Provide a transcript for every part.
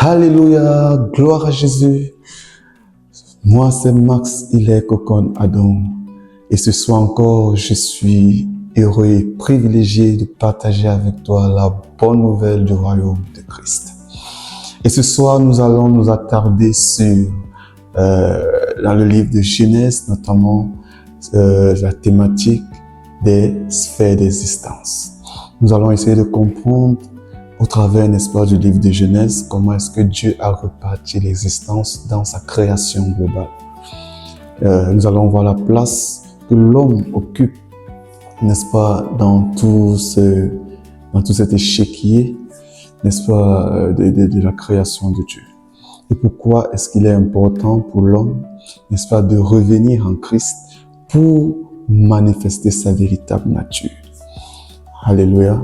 Alléluia, gloire à Jésus. Moi, c'est Max Ilek Okon Adon. Et ce soir encore, je suis heureux et privilégié de partager avec toi la bonne nouvelle du royaume de Christ. Et ce soir, nous allons nous attarder sur, dans le livre de Genèse, notamment la thématique des sphères d'existence. Nous allons essayer de comprendre au travers, n'est-ce pas, du livre de Genèse, comment est-ce que Dieu a reparti l'existence dans sa création globale. Nous allons voir la place que l'homme occupe, n'est-ce pas, dans tout cet échiquier, n'est-ce pas, de la création de Dieu. Et pourquoi est-ce qu'il est important pour l'homme, n'est-ce pas, de revenir en Christ pour manifester sa véritable nature. Alléluia.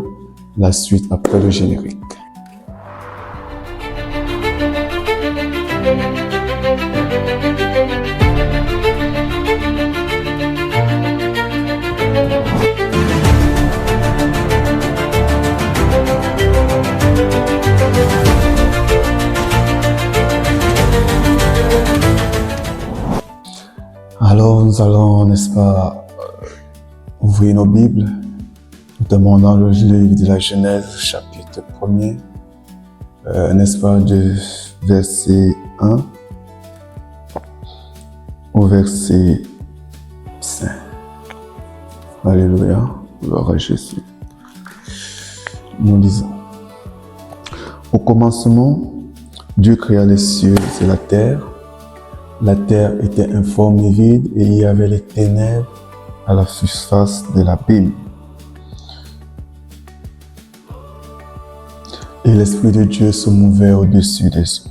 La suite après le générique. Alors nous allons, n'est-ce pas, ouvrir nos Bibles. Nous demandons le livre de la Genèse, chapitre 1er, n'est-ce pas, du verset 1 au verset 5. Alléluia, gloire à Jésus. Nous lisons. Au commencement, Dieu créa les cieux et la terre. La terre était informe et vide, et il y avait les ténèbres à la surface de l'abîme. Et l'Esprit de Dieu se mouvait au-dessus des eaux.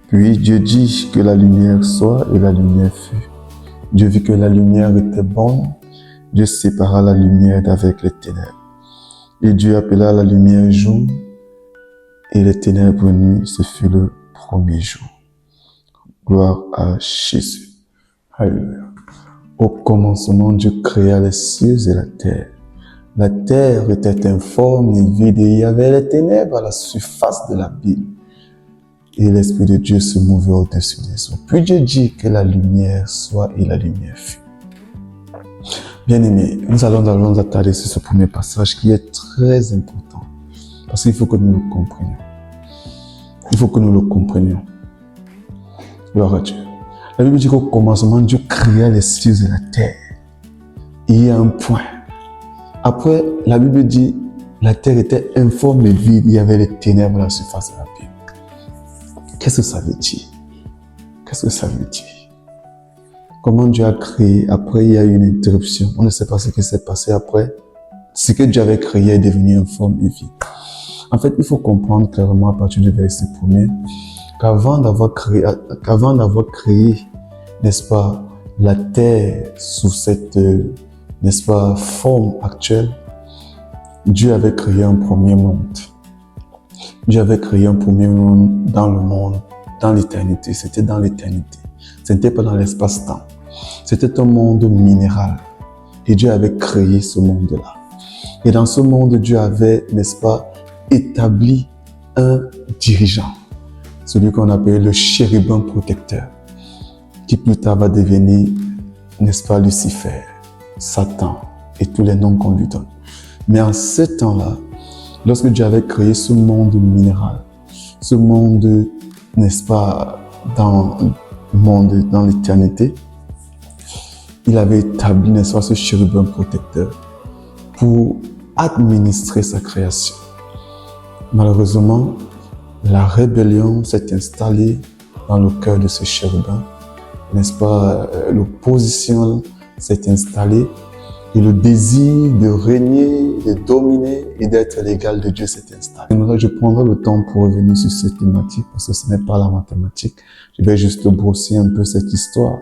Puis Dieu dit que la lumière soit, et la lumière fut. Dieu vit que la lumière était bonne. Dieu sépara la lumière d'avec les ténèbres. Et Dieu appela la lumière jour, et les ténèbres nuit. Ce fut le premier jour. Gloire à Jésus. Alléluia. Au commencement, Dieu créa les cieux et la terre. La terre était informe et vide, et il y avait les ténèbres à la surface de l'abîme. Et l'Esprit de Dieu se mouvait au-dessus des eaux. Puis Dieu dit que la lumière soit, et la lumière fut. Bien-aimés, nous allons nous attarder sur ce premier passage qui est très important. Parce qu'il faut que nous le comprenions. Il faut que nous le comprenions. Gloire à Dieu. La Bible dit qu'au commencement, Dieu créa les cieux et la terre. Et il y a un point. Après, la Bible dit, la terre était informe et vide, il y avait les ténèbres à la surface de l'abîme. Qu'est-ce que ça veut dire? Qu'est-ce que ça veut dire? Comment Dieu a créé? Après, il y a eu une interruption. On ne sait pas ce qui s'est passé après. Ce que Dieu avait créé est devenu informe et vide. En fait, il faut comprendre clairement à partir du verset 1er qu'avant d'avoir créé, n'est-ce pas, la terre sous cette, n'est-ce pas, forme actuelle, Dieu avait créé un premier monde. Dieu avait créé un premier monde dans le monde, dans l'éternité. C'était dans l'éternité. Ce n'était pas dans l'espace-temps. C'était un monde minéral. Et Dieu avait créé ce monde-là. Et dans ce monde, Dieu avait, n'est-ce pas, établi un dirigeant. Celui qu'on appelle le chérubin protecteur, qui plus tard va devenir, n'est-ce pas, Lucifer, Satan et tous les noms qu'on lui donne. Mais en ce temps-là, lorsque Dieu avait créé ce monde minéral, ce monde, n'est-ce pas, dans l'éternité, il avait établi, n'est-ce pas, ce chérubin protecteur pour administrer sa création. Malheureusement, la rébellion s'est installée dans le cœur de ce chérubin, n'est-ce pas, l'opposition s'est installée et le désir de régner, de dominer et d'être l'égal de Dieu s'est installé. Et je prendrai le temps pour revenir sur cette thématique parce que ce n'est pas la mathématique. Je vais juste brosser un peu cette histoire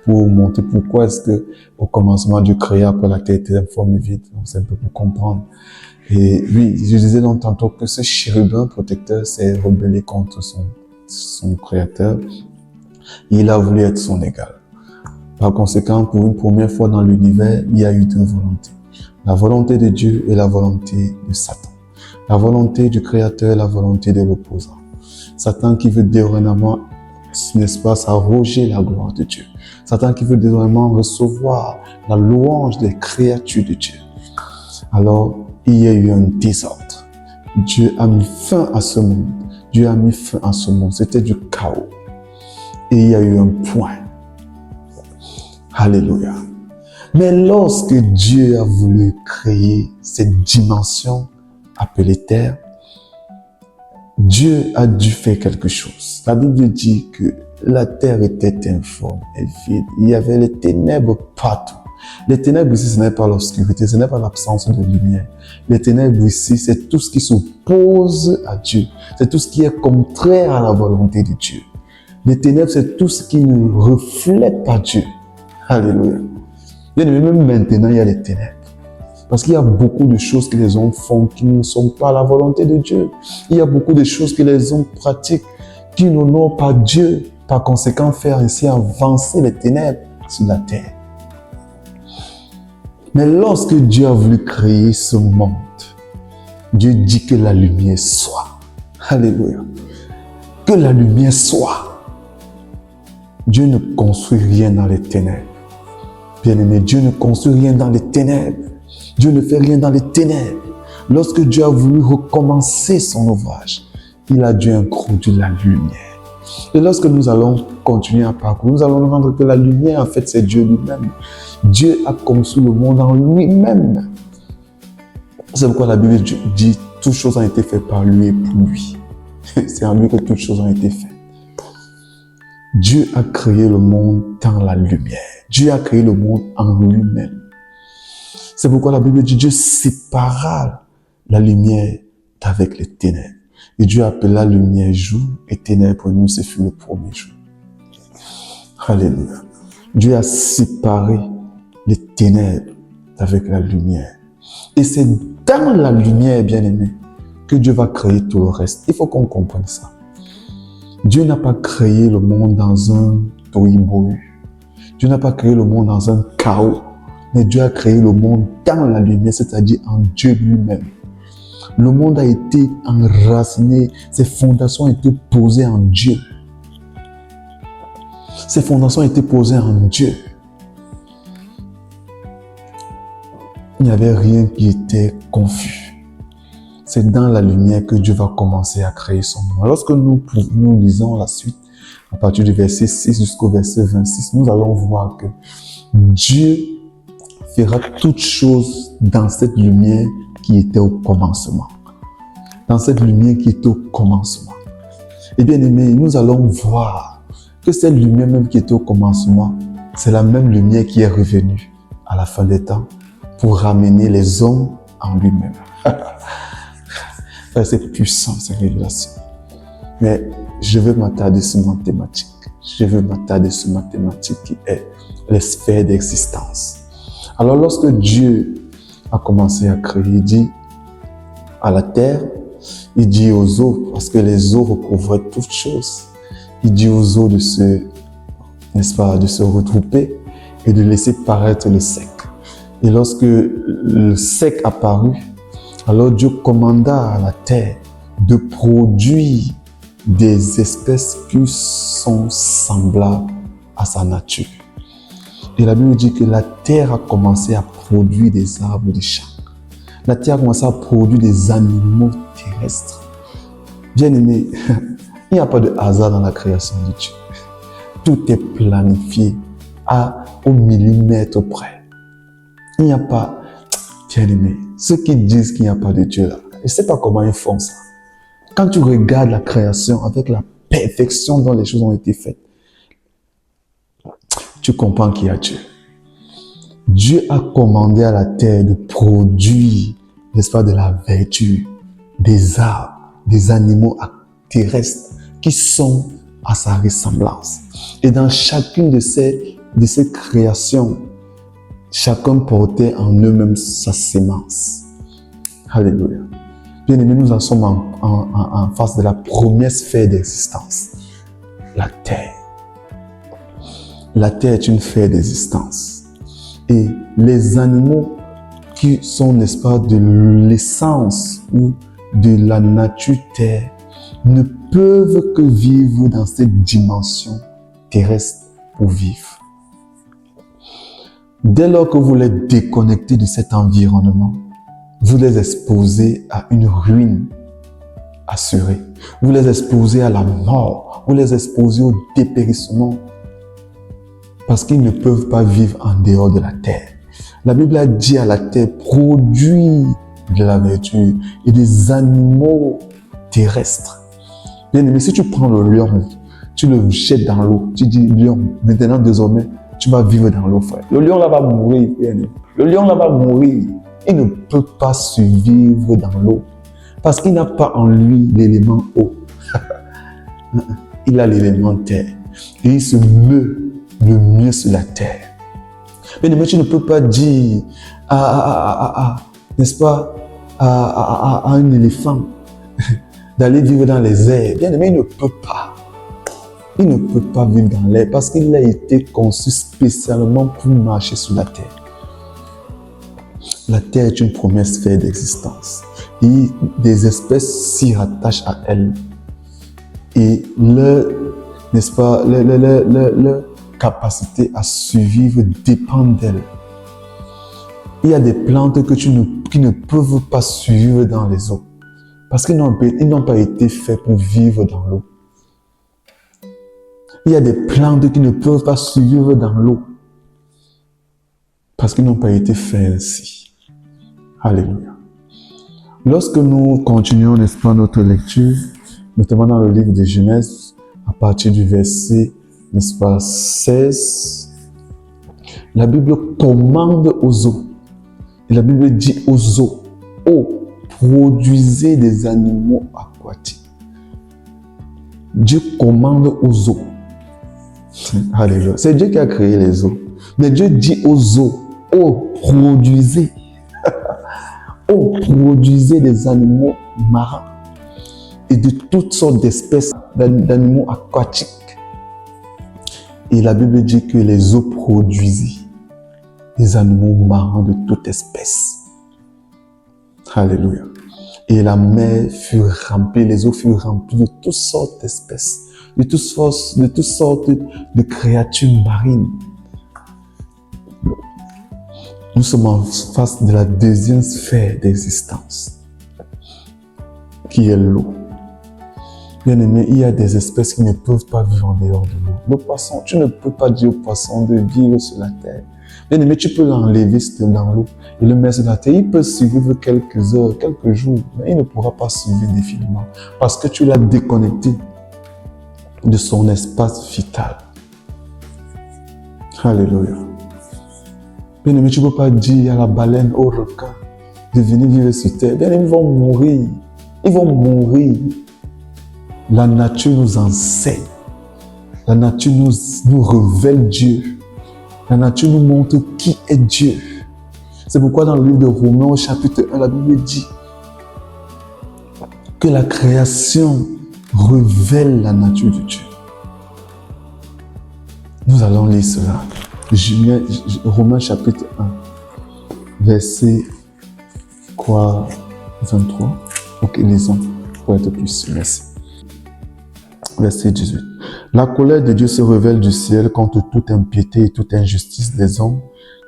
pour montrer pourquoi est-ce que au commencement Dieu créa, après la terre était informe et vide. Donc c'est un peu pour comprendre. Et oui, je disais donc tantôt que ce chérubin protecteur s'est rebellé contre son créateur. Il a voulu être son égal. Par conséquent, pour une première fois dans l'univers, il y a eu deux volontés. La volonté de Dieu et la volonté de Satan. La volonté du Créateur et la volonté de l'opposant. Satan qui veut dorénavant, n'est-ce pas, s'arroger la gloire de Dieu. Satan qui veut dorénavant recevoir la louange des créatures de Dieu. Alors, il y a eu un désordre. Dieu a mis fin à ce monde. Dieu a mis fin à ce monde. C'était du chaos. Et il y a eu un point. Alléluia. Mais lorsque Dieu a voulu créer cette dimension appelée terre, Dieu a dû faire quelque chose. La Bible dit que la terre était informe et vide. Il y avait les ténèbres partout. Les ténèbres ici, ce n'est pas l'obscurité, ce n'est pas l'absence de lumière. Les ténèbres ici, c'est tout ce qui s'oppose à Dieu. C'est tout ce qui est contraire à la volonté de Dieu. Les ténèbres, c'est tout ce qui ne reflète pas Dieu. Alléluia. Bien aimé, même maintenant, il y a les ténèbres. Parce qu'il y a beaucoup de choses que les hommes font qui ne sont pas la volonté de Dieu. Il y a beaucoup de choses que les hommes pratiquent qui n'honorent pas Dieu. Par conséquent, faire ainsi avancer les ténèbres sur la terre. Mais lorsque Dieu a voulu créer ce monde, Dieu dit que la lumière soit. Alléluia. Que la lumière soit. Dieu ne construit rien dans les ténèbres. Bien-aimé, Dieu ne construit rien dans les ténèbres. Dieu ne fait rien dans les ténèbres. Lorsque Dieu a voulu recommencer son ouvrage, il a dû introduire la lumière. Et lorsque nous allons continuer à parcourir, nous allons rendre que la lumière, en fait, c'est Dieu lui-même. Dieu a conçu le monde en lui-même. C'est pourquoi la Bible dit « Toutes choses ont été faites par lui et pour lui ». C'est en lui que toutes choses ont été faites. Dieu a créé le monde dans la lumière. Dieu a créé le monde en lui-même. C'est pourquoi la Bible dit Dieu sépara la lumière d'avec les ténèbres. Et Dieu appela la lumière jour et ténèbres nuit, ce fut le premier jour. Alléluia. Dieu a séparé les ténèbres d'avec la lumière. Et c'est dans la lumière, bien-aimé, que Dieu va créer tout le reste. Il faut qu'on comprenne ça. Dieu n'a pas créé le monde dans un tohu-bohu. Dieu n'a pas créé le monde dans un chaos. Mais Dieu a créé le monde dans la lumière, c'est-à-dire en Dieu lui-même. Le monde a été enraciné, ses fondations ont été posées en Dieu. Ses fondations ont été posées en Dieu. Il n'y avait rien qui était confus. C'est dans la lumière que Dieu va commencer à créer son monde. Lorsque nous lisons la suite, à partir du verset 6 jusqu'au verset 26, nous allons voir que Dieu fera toutes choses dans cette lumière qui était au commencement. Dans cette lumière qui était au commencement. Et bien aimé, nous allons voir que cette lumière même qui était au commencement, c'est la même lumière qui est revenue à la fin des temps pour ramener les hommes en lui-même. C'est puissant, cette révélation. Mais je veux m'attarder sur ma thématique. Je veux m'attarder sur ma thématique qui est les sphères d'existence. Alors lorsque Dieu a commencé à créer, il dit à la terre, il dit aux eaux, parce que les eaux recouvraient toutes choses, il dit aux eaux de se, n'est-ce pas, de se regrouper et de laisser paraître le sec. Et lorsque le sec apparut, alors Dieu commanda à la terre de produire des espèces qui sont semblables à sa nature. Et la Bible dit que la terre a commencé à produire des arbres de champ. La terre a commencé à produire des animaux terrestres. Bien aimé, il n'y a pas de hasard dans la création de Dieu. Tout est planifié au millimètre près. Il n'y a pas, bien aimé, ceux qui disent qu'il n'y a pas de Dieu là, je ne sais pas comment ils font ça. Quand tu regardes la création avec la perfection dont les choses ont été faites, tu comprends qu'il y a Dieu. Dieu a commandé à la terre de produire, n'est-ce pas, de la verdure, des arbres, des animaux terrestres qui sont à sa ressemblance. Et dans chacune de ces créations, chacun portait en eux-mêmes sa sémence. Alléluia. Bien aimé, nous en sommes en face de la première sphère d'existence, la terre. La terre est une sphère d'existence. Et les animaux qui sont, n'est-ce pas, de l'essence ou de la nature terre ne peuvent que vivre dans cette dimension terrestre pour vivre. Dès lors que vous les déconnectez de cet environnement, vous les exposez à une ruine assurée. Vous les exposez à la mort. Vous les exposez au dépérissement. Parce qu'ils ne peuvent pas vivre en dehors de la terre. La Bible a dit à la terre, produis de la verdure et des animaux terrestres. Bien aimé, si tu prends le lion, tu le jettes dans l'eau, tu dis, lion, maintenant, désormais, tu vas vivre dans l'eau, frère. Le lion là va mourir, bien aimé. Le lion là va mourir. Il ne peut pas survivre dans l'eau parce qu'il n'a pas en lui l'élément eau. Il a l'élément terre et il se meut le mieux sur la terre. Mais tu ne peux pas dire n'est-ce pas, à un éléphant d'aller vivre dans les airs. Bien aimé, il ne peut pas. Il ne peut pas vivre dans l'air parce qu'il a été conçu spécialement pour marcher sur la terre. La terre est une première sphère d'existence et des espèces s'y rattachent à elle. Et leur capacité à survivre dépend d'elle. Il y a des plantes qui ne peuvent pas survivre dans les eaux parce qu'ils n'ont pas été faits pour vivre dans l'eau. Il y a des plantes qui ne peuvent pas survivre dans l'eau parce qu'ils n'ont pas été faits ainsi. Alléluia. Lorsque nous continuons, n'est-ce pas, notre lecture, notamment dans le livre de Genèse, à partir du verset, n'est-ce pas, 16, la Bible commande aux eaux. Et la Bible dit aux eaux, eaux, produisez des animaux aquatiques. Dieu commande aux eaux. Alléluia. C'est Dieu qui a créé les eaux. Mais Dieu dit aux eaux, eaux, produisez. Eaux, produisez des animaux marins et de toutes sortes d'espèces d'animaux aquatiques. Et la Bible dit que les eaux produisaient des animaux marins de toute espèce. Alléluia. Et la mer fut remplie, les eaux furent remplies de toutes sortes d'espèces, de toutes sortes de créatures marines. Nous sommes en face de la deuxième sphère d'existence, qui est l'eau. Bien aimé, il y a des espèces qui ne peuvent pas vivre en dehors de l'eau. Le poisson, tu ne peux pas dire au poisson de vivre sur la terre. Bien aimé, tu peux l'enlever dans l'eau et le mettre sur la terre. Il peut survivre quelques heures, quelques jours, mais il ne pourra pas survivre indéfiniment parce que tu l'as déconnecté de son espace vital. Alléluia. Bien aimé, tu ne peux pas dire à la baleine, au requin, de venir vivre sur terre. Bien aimé, ils vont mourir. Ils vont mourir. La nature nous enseigne. La nature nous révèle Dieu. La nature nous montre qui est Dieu. C'est pourquoi dans le livre de Romains, au chapitre 1, la Bible dit que la création révèle la nature de Dieu. Nous allons lire cela. Romains chapitre 1, verset 23. Ok, lisons pour être plus sûr. Merci. Verset 18. La colère de Dieu se révèle du ciel contre toute impiété et toute injustice des hommes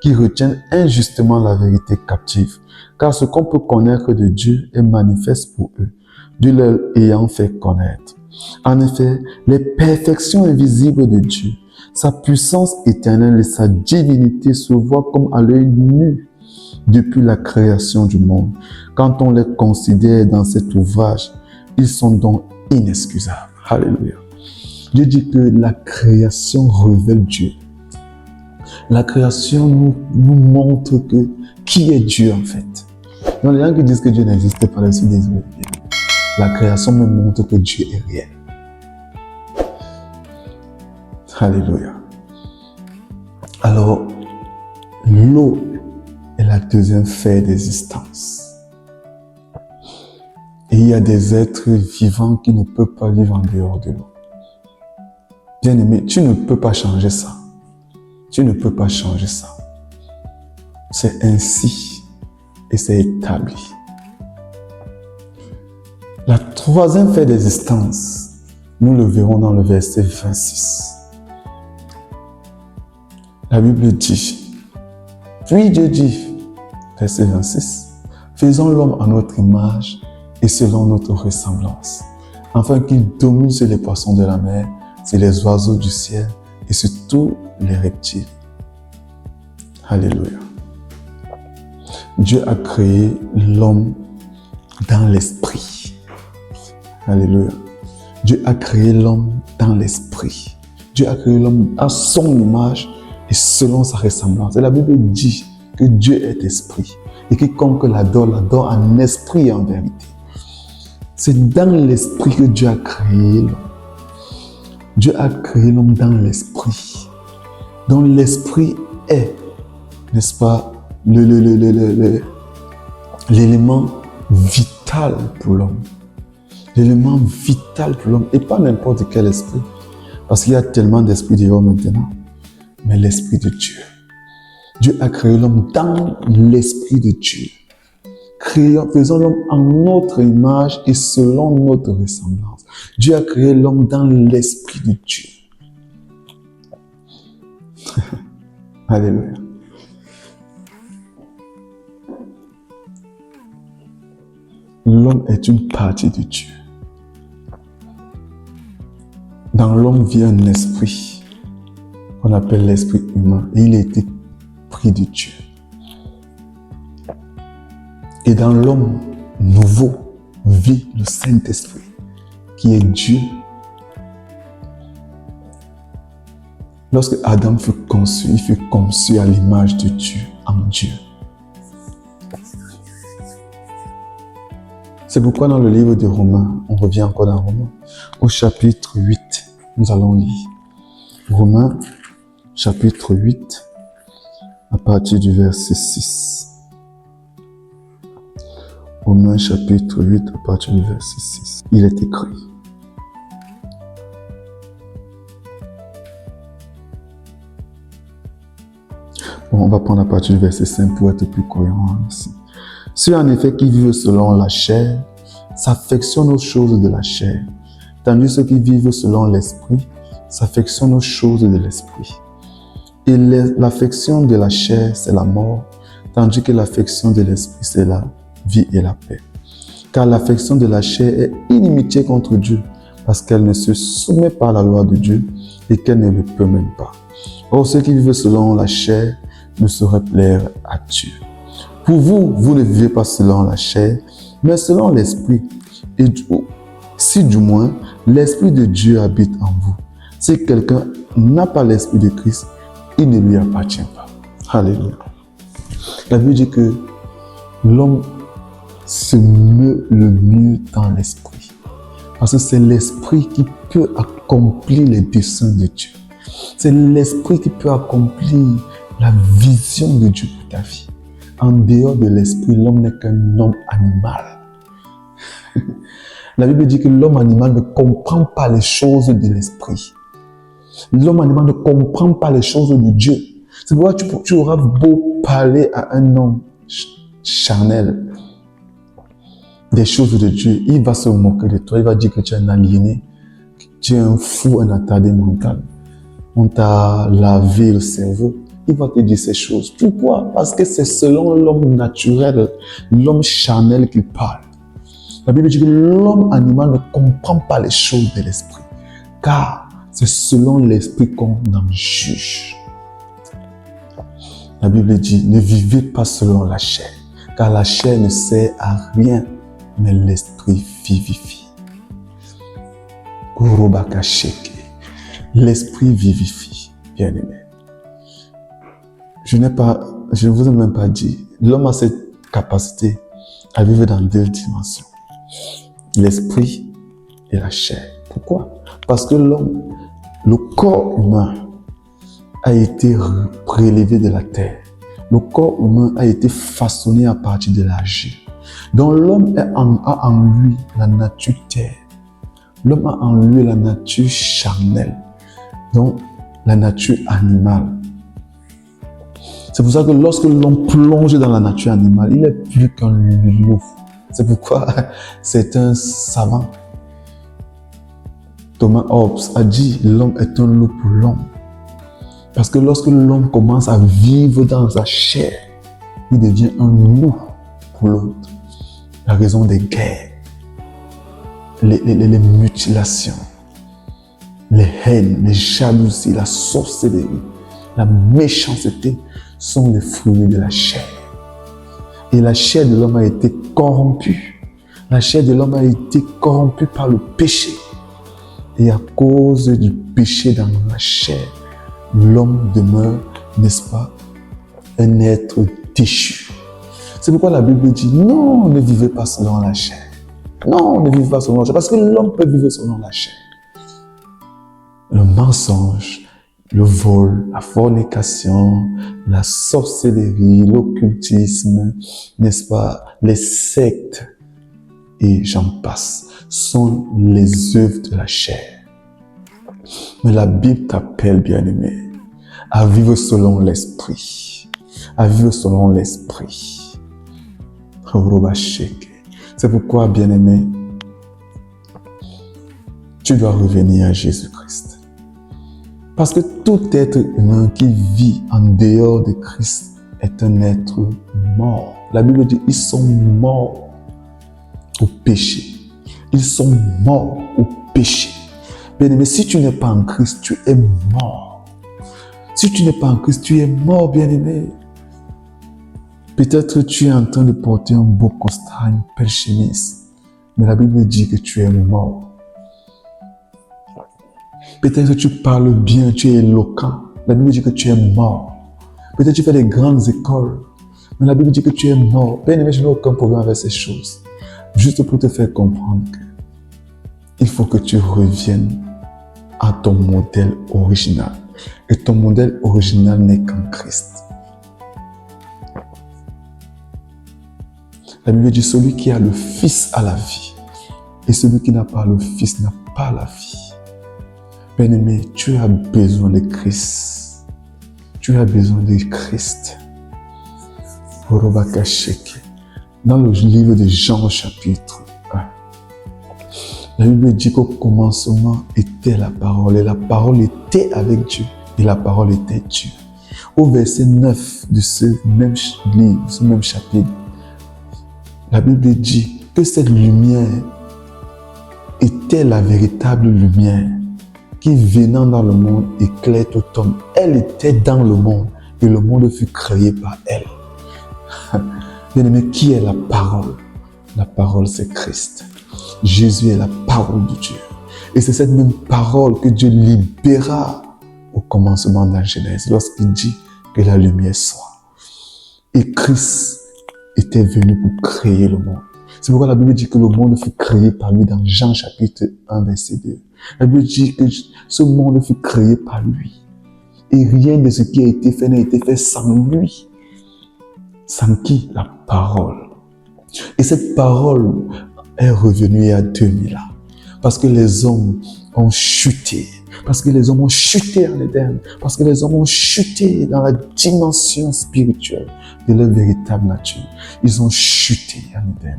qui retiennent injustement la vérité captive. Car ce qu'on peut connaître de Dieu est manifeste pour eux, Dieu leur ayant fait connaître. En effet, les perfections invisibles de Dieu, sa puissance éternelle et sa divinité se voient comme à l'œil nu depuis la création du monde. Quand on les considère dans cet ouvrage, ils sont donc inexcusables. Alléluia. Dieu dit que la création révèle Dieu. La création nous montre qui est Dieu en fait. Donc les gens qui disent que Dieu n'existe pas, je suis désolé. La création me montre que Dieu est réel. Alléluia. Alors, l'eau est la deuxième sphère d'existence. Et il y a des êtres vivants qui ne peuvent pas vivre en dehors de l'eau. Bien-aimé, tu ne peux pas changer ça. Tu ne peux pas changer ça. C'est ainsi et c'est établi. La troisième fait d'existence, nous le verrons dans le verset 26. La Bible dit, puis Dieu dit, verset 26, faisons l'homme à notre image et selon notre ressemblance, afin qu'il domine sur les poissons de la mer, sur les oiseaux du ciel et sur tous les reptiles. Alléluia. Dieu a créé l'homme dans l'esprit. Alléluia. Dieu a créé l'homme dans l'esprit. Dieu a créé l'homme à son image et selon sa ressemblance. Et la Bible dit que Dieu est esprit. Et quiconque l'adore en esprit et en vérité. C'est dans l'esprit que Dieu a créé l'homme. Dieu a créé l'homme dans l'esprit. Donc l'esprit est, n'est-ce pas, l'élément vital pour l'homme. L'élément vital pour l'homme. Et pas n'importe quel esprit. Parce qu'il y a tellement d'esprits dehors maintenant. Mais l'esprit de Dieu. Dieu a créé l'homme dans l'esprit de Dieu. Faisons l'homme en notre image et selon notre ressemblance. Dieu a créé l'homme dans l'esprit de Dieu. Alléluia. L'homme est une partie de Dieu. Dans l'homme vit un esprit qu'on appelle l'esprit humain et il a été pris de Dieu. Et dans l'homme nouveau vit le Saint-Esprit qui est Dieu. Lorsque Adam fut conçu, il fut conçu à l'image de Dieu, en Dieu. C'est pourquoi dans le livre de Romains, on revient encore dans Romains, au chapitre 8, nous allons lire. Romains, chapitre 8, à partir du verset 6. Romains, chapitre 8, à partir du verset 6. Il est écrit. Bon, on va prendre à partir du verset 5 pour être plus cohérent ici. Ceux en effet qui vivent selon la chair s'affectionnent aux choses de la chair, tandis que ceux qui vivent selon l'esprit s'affectionnent aux choses de l'esprit. Et l'affection de la chair, c'est la mort, tandis que l'affection de l'esprit, c'est la vie et la paix. Car l'affection de la chair est inimitié contre Dieu, parce qu'elle ne se soumet pas à la loi de Dieu et qu'elle ne le peut même pas. Or, ceux qui vivent selon la chair ne sauraient plaire à Dieu. Pour vous, vous ne vivez pas selon la chair, mais selon l'esprit. Et si du moins, l'esprit de Dieu habite en vous. Si quelqu'un n'a pas l'esprit de Christ, il ne lui appartient pas. Alléluia. La Bible dit que l'homme se meut le mieux dans l'esprit. Parce que c'est l'esprit qui peut accomplir les desseins de Dieu. C'est l'esprit qui peut accomplir la vision de Dieu pour ta vie. En dehors de l'esprit, l'homme n'est qu'un homme animal. La Bible dit que l'homme animal ne comprend pas les choses de l'esprit. L'homme animal ne comprend pas les choses de Dieu. C'est pourquoi tu auras beau parler à un homme charnel des choses de Dieu, il va se moquer de toi, il va dire que tu es un aliéné, que tu es un fou, un attardé mental. On t'a lavé le cerveau. Il va te dire ces choses. Pourquoi? Parce que c'est selon l'homme naturel, l'homme charnel qu'il parle. La Bible dit que l'homme animal ne comprend pas les choses de l'esprit, car c'est selon l'esprit qu'on en juge. La Bible dit, ne vivez pas selon la chair, car la chair ne sert à rien, mais l'esprit vivifie. L'esprit vivifie, bien-aimé. Je ne vous ai même pas dit, l'homme a cette capacité à vivre dans deux dimensions. L'esprit et la chair. Pourquoi? Parce que l'homme, le corps humain a été prélevé de la terre. Le corps humain a été façonné à partir de l'argile. Donc l'homme a en lui la nature terre. L'homme a en lui la nature charnelle. Donc la nature animale. C'est pour ça que lorsque l'homme plonge dans la nature animale, il n'est plus qu'un loup. C'est pourquoi c'est un savant. Thomas Hobbes a dit, l'homme est un loup pour l'homme. Parce que lorsque l'homme commence à vivre dans sa chair, il devient un loup pour l'autre. La raison des guerres, les mutilations, les haines, les jalousies, la sorcellerie, la méchanceté sont les fruits de la chair. Et la chair de l'homme a été corrompue. La chair de l'homme a été corrompue par le péché. Et à cause du péché dans la chair, l'homme demeure, n'est-ce pas, un être déchu. C'est pourquoi la Bible dit, non, ne vivez pas selon la chair. Non, ne vivez pas selon la chair. Parce que l'homme peut vivre selon la chair. Le mensonge, le vol, la fornication, la sorcellerie, l'occultisme, n'est-ce pas, les sectes, et j'en passe, sont les œuvres de la chair. Mais la Bible t'appelle, bien-aimé, à vivre selon l'esprit. À vivre selon l'esprit. C'est pourquoi, bien-aimé, tu dois revenir à Jésus-Christ. Parce que tout être humain qui vit en dehors de Christ est un être mort. La Bible dit, ils sont morts au péché. Ils sont morts au péché. Bien-aimé, si tu n'es pas en Christ, tu es mort. Si tu n'es pas en Christ, tu es mort, bien-aimé. Peut-être tu es en train de porter un beau costard, une belle chemise, mais la Bible dit que tu es mort. Peut-être que tu parles bien, tu es éloquent, la Bible dit que tu es mort. Peut-être que tu fais des grandes écoles, mais la Bible dit que tu es mort. Bien-aimé, je n'ai aucun problème avec ces choses. Juste pour te faire comprendre qu'il faut que tu reviennes à ton modèle original. Et ton modèle original n'est qu'en Christ. La Bible dit, celui qui a le Fils a la vie. Et celui qui n'a pas le Fils n'a pas la vie. Bien-aimé, tu as besoin de Christ. Tu as besoin de Christ. Dans le livre de Jean chapitre 1, la Bible dit qu'au commencement était la parole. Et la parole était avec Dieu. Et la parole était Dieu. Au verset 9 de ce même livre, ce même chapitre, la Bible dit que cette lumière était la véritable lumière qui, venant dans le monde, éclaire tout homme. Elle était dans le monde et le monde fut créé par elle. Bien-aimé, qui est la parole? La parole, c'est Christ. Jésus est la parole de Dieu. Et c'est cette même parole que Dieu libéra au commencement dans Genèse, lorsqu'il dit que la lumière soit. Et Christ était venu pour créer le monde. C'est pourquoi la Bible dit que le monde fut créé par lui dans Jean chapitre 1, verset 2. La Bible dit que ce monde fut créé par lui. Et rien de ce qui a été fait n'a été fait sans lui. Sans qui? La parole. Et cette parole est revenue il y a 2000 ans. Parce que les hommes ont chuté. Parce que les hommes ont chuté en Éden. Parce que les hommes ont chuté dans la dimension spirituelle de leur véritable nature. Ils ont chuté en Éden.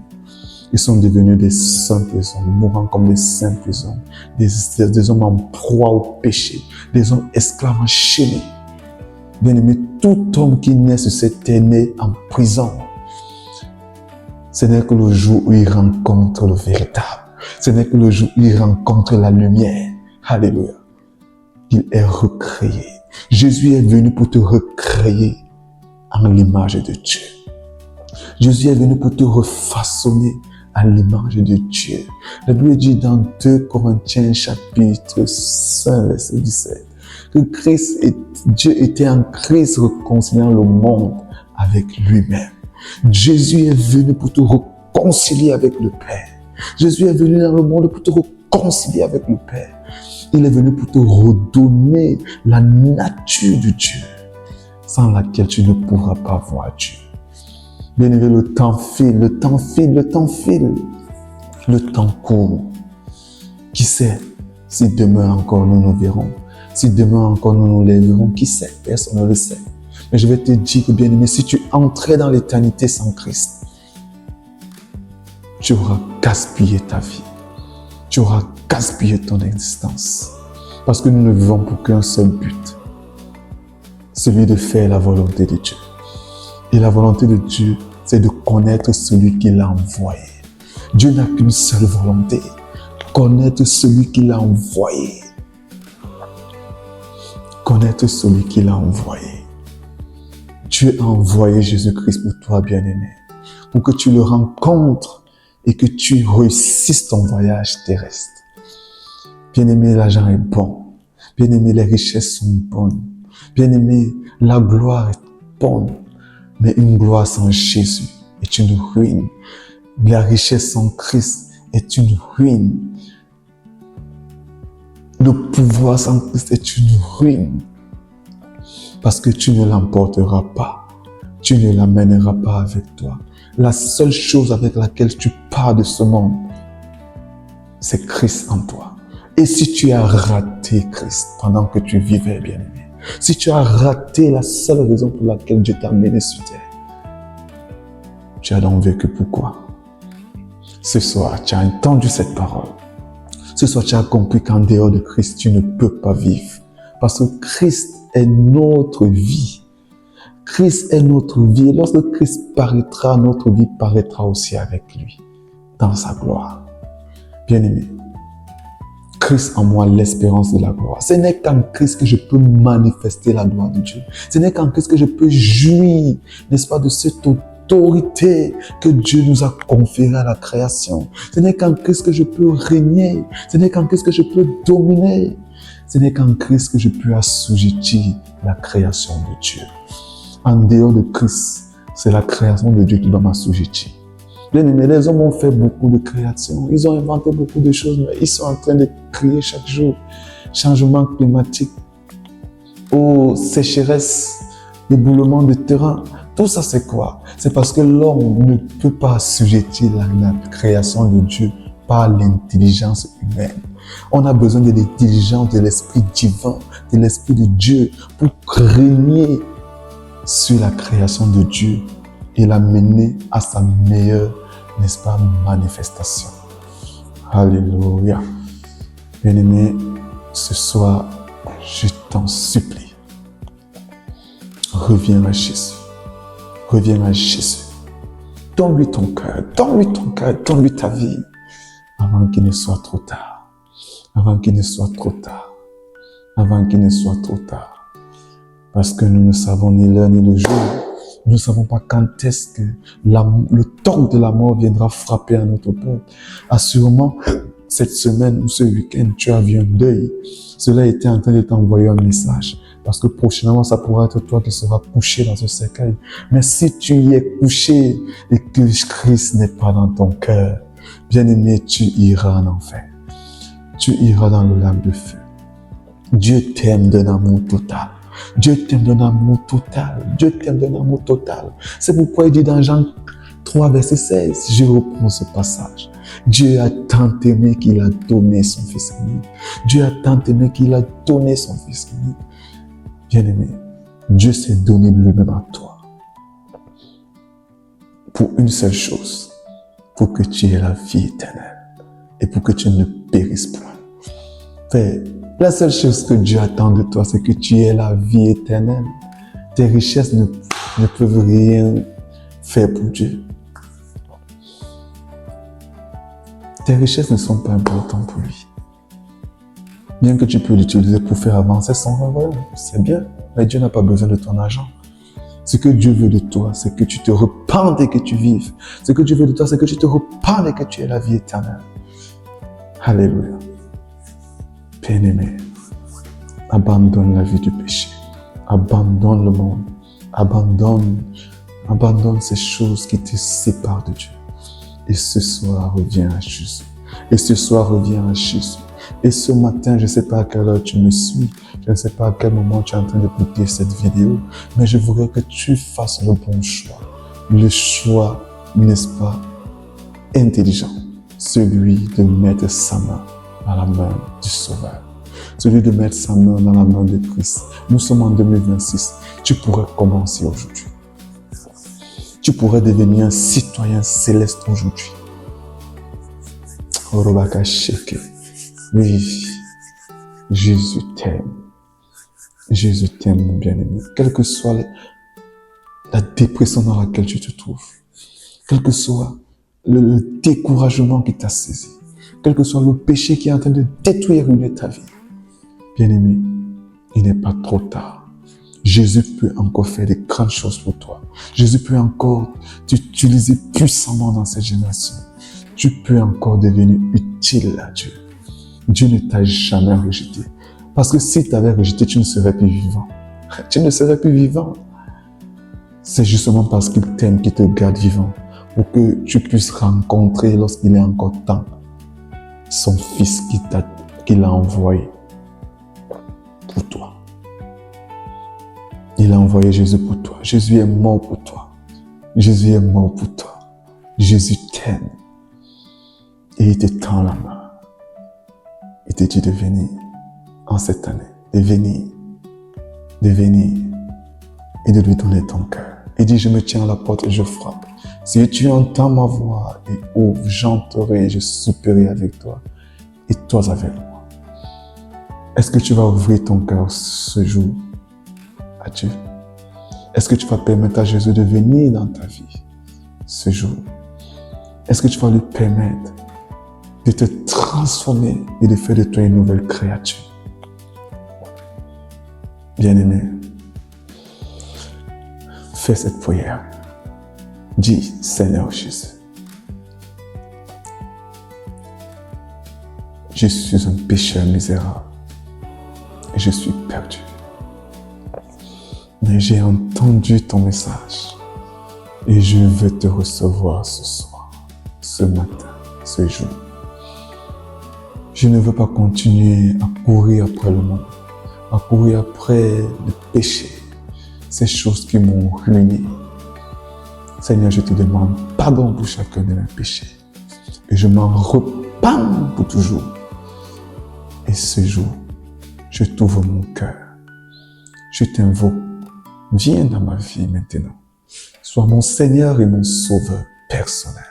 Ils sont devenus des simples hommes, mourant comme des simples hommes. Des hommes en proie au péché. Des hommes esclaves enchaînés. Bien-aimé, tout homme qui naît sur cette terre naît en prison. Ce n'est que le jour où il rencontre le véritable. Ce n'est que le jour où il rencontre la lumière. Alléluia. Il est recréé. Jésus est venu pour te recréer en l'image de Dieu. Jésus est venu pour te refaçonner à l'image de Dieu. La Bible dit dans 2 Corinthiens chapitre 5, verset 17, que Dieu était en Christ réconciliant le monde avec lui-même. Jésus est venu pour te réconcilier avec le Père. Jésus est venu dans le monde pour te réconcilier avec le Père. Il est venu pour te redonner la nature de Dieu, sans laquelle tu ne pourras pas voir Dieu. Bien-aimé, le temps file, le temps file, le temps file. Le temps court. Qui sait si demain encore nous nous verrons? Si demain encore nous nous lèverons? Qui sait? Personne ne le sait. Mais je vais te dire que, bien-aimé, si tu entrais dans l'éternité sans Christ, tu auras gaspillé ta vie. Tu auras gaspillé ton existence. Parce que nous ne vivons pour qu'un seul but. Celui de faire la volonté de Dieu. Et la volonté de Dieu, c'est de connaître celui qui l'a envoyé. Dieu n'a qu'une seule volonté. Connaître celui qui l'a envoyé. Connaître celui qui l'a envoyé. Dieu a envoyé Jésus-Christ pour toi, bien-aimé. Pour que tu le rencontres et que tu réussisses ton voyage terrestre. Bien-aimé, l'argent est bon. Bien-aimé, les richesses sont bonnes. Bien-aimé, la gloire est bonne. Mais une gloire sans Jésus est une ruine. La richesse sans Christ est une ruine. Le pouvoir sans Christ est une ruine. Parce que tu ne l'emporteras pas. Tu ne l'amèneras pas avec toi. La seule chose avec laquelle tu pars de ce monde, c'est Christ en toi. Et si tu as raté Christ pendant que tu vivais, bien-aimé, si tu as raté la seule raison pour laquelle Dieu t'a amené sur terre, tu as donc vécu pourquoi? Ce soir, tu as entendu cette parole. Ce soir, tu as compris qu'en dehors de Christ, tu ne peux pas vivre. Parce que Christ est notre vie. Christ est notre vie. Et lorsque Christ paraîtra, notre vie paraîtra aussi avec lui, dans sa gloire. Bien-aimé, Christ en moi, l'espérance de la gloire. Ce n'est qu'en Christ que je peux manifester la gloire de Dieu. Ce n'est qu'en Christ que je peux jouir, n'est-ce pas, de cette autorité que Dieu nous a conférée à la création. Ce n'est qu'en Christ que je peux régner. Ce n'est qu'en Christ que je peux dominer. Ce n'est qu'en Christ que je peux assujettir la création de Dieu. En dehors de Christ, c'est la création de Dieu qui doit m'assujettir. Bien-aimés, les hommes ont fait beaucoup de créations. Ils ont inventé beaucoup de choses, mais ils sont en train de crier chaque jour. Changement climatique, eau, sécheresse, éboulement de terrain. Tout ça, c'est quoi? C'est parce que l'homme ne peut pas assujettir la création de Dieu par l'intelligence humaine. On a besoin de l'intelligence de l'Esprit divin, de l'Esprit de Dieu pour régner sur la création de Dieu et l'amener à sa meilleure, n'est-ce pas, manifestation. Alléluia. Bien-aimé, ce soir, je t'en supplie, reviens à Jésus. Reviens à Jésus. Donne-lui ton cœur, donne-lui ton cœur, donne-lui ta vie, avant qu'il ne soit trop tard. Avant qu'il ne soit trop tard. Avant qu'il ne soit trop tard. Parce que nous ne savons ni l'heure ni le jour. Nous ne savons pas quand est-ce que le toc de la mort viendra frapper à notre porte. Assurément, cette semaine ou ce week-end, tu as vu un deuil. Cela était en train de t'envoyer un message. Parce que prochainement, ça pourra être toi qui seras couché dans ce cercueil. Mais si tu y es couché et que Christ n'est pas dans ton cœur, bien-aimé, tu iras en enfer. Tu iras dans le lac de feu. Dieu t'aime d'un amour total. Dieu t'aime d'un amour total. Dieu t'aime d'un amour total. C'est pourquoi il dit dans Jean 3, verset 16, je reprends ce passage. Dieu a tant aimé qu'il a donné son Fils unique. Dieu a tant aimé qu'il a donné son Fils unique. Bien-aimé, Dieu s'est donné lui-même à toi. Pour une seule chose, pour que tu aies la vie éternelle et pour que tu ne périsses point. Frère, la seule chose que Dieu attend de toi, c'est que tu aies la vie éternelle. Tes richesses ne peuvent rien faire pour Dieu. Tes richesses ne sont pas importantes pour lui. Bien que tu peux l'utiliser pour faire avancer son royaume, c'est bien, mais Dieu n'a pas besoin de ton argent. Ce que Dieu veut de toi, c'est que tu te repentes et que tu vives. Ce que Dieu veut de toi, c'est que tu te repentes et que tu aies la vie éternelle. Alléluia. Bien-aimé, abandonne la vie du péché. Abandonne le monde. Abandonne ces choses qui te séparent de Dieu. Et ce soir, reviens à Jésus. Et ce soir, reviens à Jésus. Et ce matin, je ne sais pas à quelle heure tu me suis, je ne sais pas à quel moment tu es en train d'écouter cette vidéo, mais je voudrais que tu fasses le bon choix. Le choix, n'est-ce pas, intelligent. Celui de mettre sa main dans la main du Sauveur. Celui de mettre sa main dans la main de Christ. Nous sommes en 2026. Tu pourrais commencer aujourd'hui. Tu pourrais devenir un citoyen céleste aujourd'hui. Orobakasheke. Oui, Jésus t'aime. Jésus t'aime, mon bien-aimé. Quelle que soit la dépression dans laquelle tu te trouves, quel que soit le découragement qui t'a saisi, quel que soit le péché qui est en train de détruire ta vie, bien-aimé, il n'est pas trop tard. Jésus peut encore faire des grandes choses pour toi. Jésus peut encore t'utiliser puissamment dans cette génération. Tu peux encore devenir utile à Dieu. Dieu ne t'a jamais rejeté. Parce que si tu avais rejeté, tu ne serais plus vivant. Tu ne serais plus vivant. C'est justement parce qu'il t'aime qu'il te garde vivant. Pour que tu puisses rencontrer, lorsqu'il est encore temps, son Fils qu'il a envoyé pour toi. Il a envoyé Jésus pour toi. Jésus est mort pour toi. Jésus est mort pour toi. Jésus t'aime. Et il te tend la main. Il te dit de venir en cette année. De venir et de lui donner ton cœur. Il dit, je me tiens à la porte et je frappe. Si tu entends ma voix et ouvre, j'entrerai et je souperai avec toi et toi avec moi. Est-ce que tu vas ouvrir ton cœur ce jour à Dieu? Est-ce que tu vas permettre à Jésus de venir dans ta vie ce jour? Est-ce que tu vas lui permettre de te transformer et de faire de toi une nouvelle créature? Bien-aimé, fais cette prière. Dis, Seigneur Jésus, je suis un pécheur misérable et je suis perdu. Mais j'ai entendu ton message et je veux te recevoir ce soir, ce matin, ce jour. Je ne veux pas continuer à courir après le monde, à courir après le péché, ces choses qui m'ont ruiné. Seigneur, je te demande pardon pour chacun de mes péchés et je m'en repens pour toujours. Et ce jour, je t'ouvre mon cœur. Je t'invoque. Viens dans ma vie maintenant. Sois mon Seigneur et mon Sauveur personnel.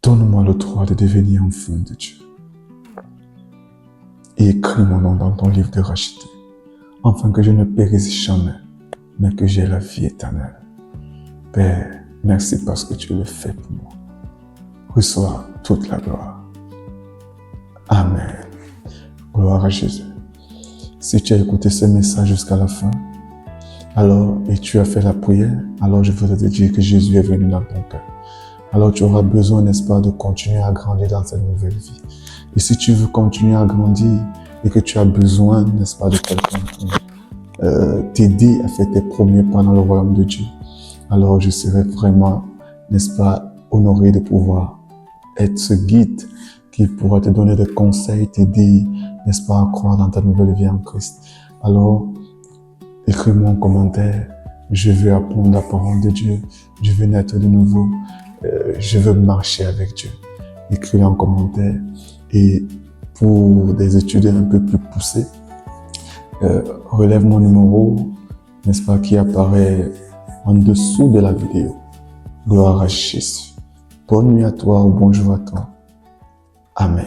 Donne-moi le droit de devenir enfant de Dieu. Et écris mon nom dans ton livre de racheté, afin que je ne périsse jamais, mais que j'ai la vie éternelle. Père, merci parce que tu le fais pour moi. Reçois toute la gloire. Amen. Gloire à Jésus. Si tu as écouté ce message jusqu'à la fin, alors, et tu as fait la prière, alors je voudrais te dire que Jésus est venu dans ton cœur. Alors tu auras besoin, n'est-ce pas, de continuer à grandir dans cette nouvelle vie. Et si tu veux continuer à grandir et que tu as besoin, n'est-ce pas, de quelqu'un pour t'aider à faire tes premiers pas dans le royaume de Dieu, alors je serai vraiment, n'est-ce pas, honoré de pouvoir être ce guide qui pourra te donner des conseils, t'aider, n'est-ce pas, à croire dans ta nouvelle vie en Christ. Alors, écris-moi en commentaire, je veux apprendre la parole de Dieu, je veux naître de nouveau, je veux marcher avec Dieu. Écris en commentaire. Et pour des études un peu plus poussées, relève mon numéro, n'est-ce pas, qui apparaît en dessous de la vidéo. Gloire à Jésus. Bonne nuit à toi ou bonjour à toi. Amen.